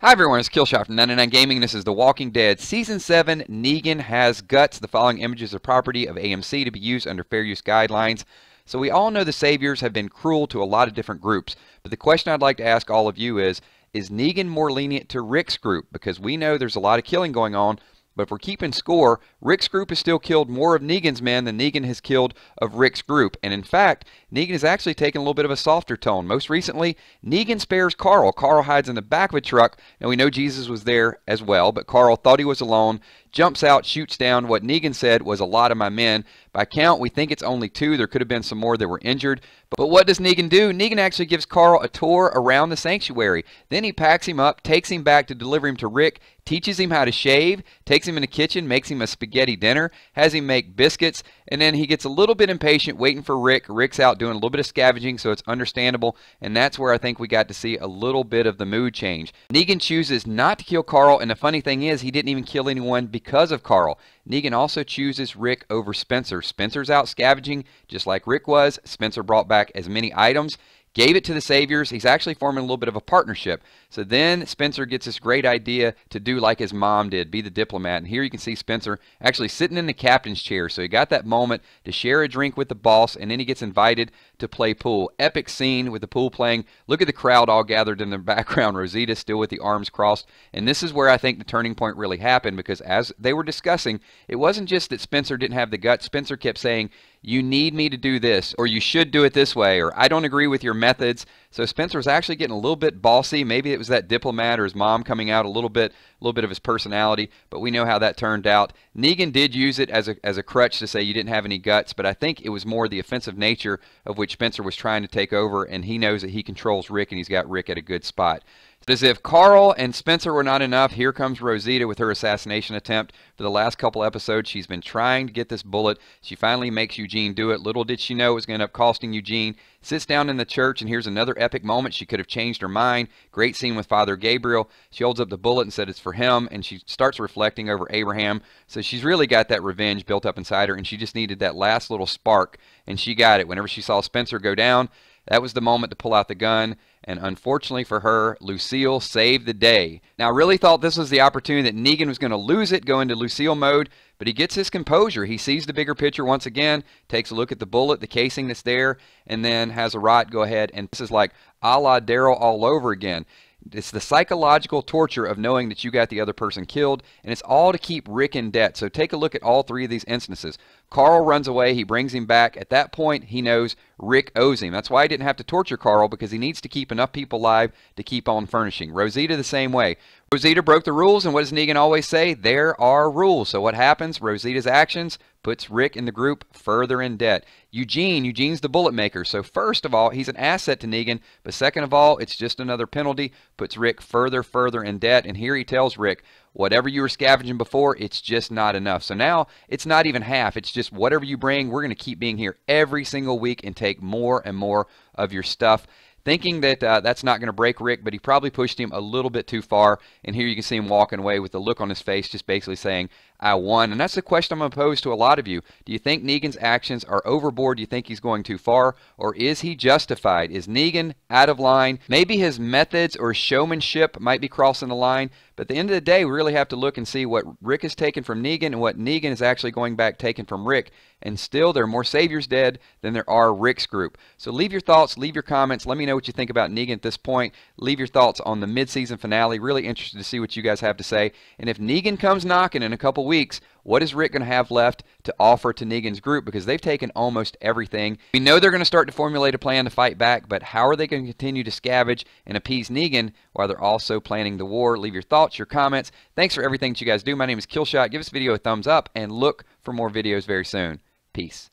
Hi everyone, it's Killshot from 99 Gaming. This is The Walking Dead Season 7, Negan Has Guts. The following images are property of AMC to be used under fair use guidelines. So we all know the Saviors have been cruel to a lot of different groups, but the question I'd like to ask all of you is Negan more lenient to Rick's group? Because we know there's a lot of killing going on, but if we're keeping score, Rick's group has still killed more of Negan's men than Negan has killed of Rick's group. And in fact, Negan has actually taken a little bit of a softer tone. Most recently, Negan spares Carl. Carl hides in the back of a truck. Now we know Jesus was there as well, but Carl thought he was alone, jumps out, shoots down what Negan said was a lot of my men. By count, we think it's only 2. There could have been some more that were injured. But what does Negan do? Negan actually gives Carl a tour around the sanctuary. Then he packs him up, takes him back to deliver him to Rick, teaches him how to shave, takes him in the kitchen, makes him a spaghetti dinner, has him make biscuits, and then he gets a little bit impatient waiting for Rick. Rick's out doing a little bit of scavenging, so it's understandable, and that's where I think we got to see a little bit of the mood change. Negan chooses not to kill Carl, and the funny thing is he didn't even kill anyone because of Carl. Negan also chooses Rick over Spencer. Spencer's out scavenging just like Rick was. Spencer brought back as many items, gave it to the Saviors. He's actually forming a little bit of a partnership. So then Spencer gets this great idea to do like his mom did, be the diplomat. And here you can see Spencer actually sitting in the captain's chair. So he got that moment to share a drink with the boss, and then he gets invited to play pool. Epic scene with the pool playing. Look at the crowd all gathered in the background. Rosita still with the arms crossed. And this is where I think the turning point really happened, because as they were discussing, it wasn't just that Spencer didn't have the guts. Spencer kept saying, you need me to do this, or you should do it this way, or I don't agree with your methods. So Spencer was actually getting a little bit bossy. Maybe it was that diplomat or his mom coming out a little bit of his personality, but we know how that turned out. Negan did use it as a crutch to say you didn't have any guts, but I think it was more the offensive nature of which Spencer was trying to take over, and he knows that he controls Rick, and he's got Rick at a good spot. As if Carl and Spencer were not enough, here comes Rosita with her assassination attempt. For the last couple episodes, she's been trying to get this bullet. She finally makes Eugene do it. Little did she know it was going to end up costing Eugene. Sits down in the church, and here's another epic moment. She could have changed her mind. Great scene with Father Gabriel. She holds up the bullet and said it's for him, and she starts reflecting over Abraham. So she's really got that revenge built up inside her, and she just needed that last little spark, and she got it. Whenever she saw Spencer go down, that was the moment to pull out the gun, and unfortunately for her, Lucille saved the day. Now, I really thought this was the opportunity that Negan was going to lose it, go into Lucille mode, but he gets his composure. He sees the bigger picture once again, takes a look at the bullet, the casing that's there, and then has a Rot go ahead, and this is like a la Daryl all over again. It's the psychological torture of knowing that you got the other person killed, and it's all to keep Rick in debt. So take a look at all 3 of these instances. Carl runs away. He brings him back. At that point, he knows Rick owes him. That's why he didn't have to torture Carl, because he needs to keep enough people alive to keep on furnishing. Rosita the same way. Rosita broke the rules, and what does Negan always say? There are rules. So what happens? Rosita's actions puts Rick and the group further in debt. Eugene's the bullet maker. So first of all, he's an asset to Negan, but second of all, it's just another penalty, puts Rick further in debt. And here he tells Rick, whatever you were scavenging before, it's just not enough. So now it's not even half. It's just whatever you bring, we're going to keep being here every single week and take more and more of your stuff. Thinking that that's not going to break Rick, but he probably pushed him a little bit too far. And here you can see him walking away with the look on his face, just basically saying, I won. And that's the question I'm going to pose to a lot of you. Do you think Negan's actions are overboard? Do you think he's going too far? Or is he justified? Is Negan out of line? Maybe his methods or showmanship might be crossing the line. But at the end of the day, we really have to look and see what Rick has taken from Negan and what Negan is actually going back taken from Rick. And still, there are more Saviors dead than there are Rick's group. So leave your thoughts, leave your comments. Let me know what you think about Negan at this point. Leave your thoughts on the mid-season finale. Really interested to see what you guys have to say. And if Negan comes knocking in a couple weeks, what is Rick going to have left to offer to Negan's group? Because they've taken almost everything. We know they're going to start to formulate a plan to fight back, but how are they going to continue to scavenge and appease Negan while they're also planning the war? Leave your thoughts, your comments. Thanks for everything that you guys do. My name is Killshot. Give this video a thumbs up and look for more videos very soon. Peace.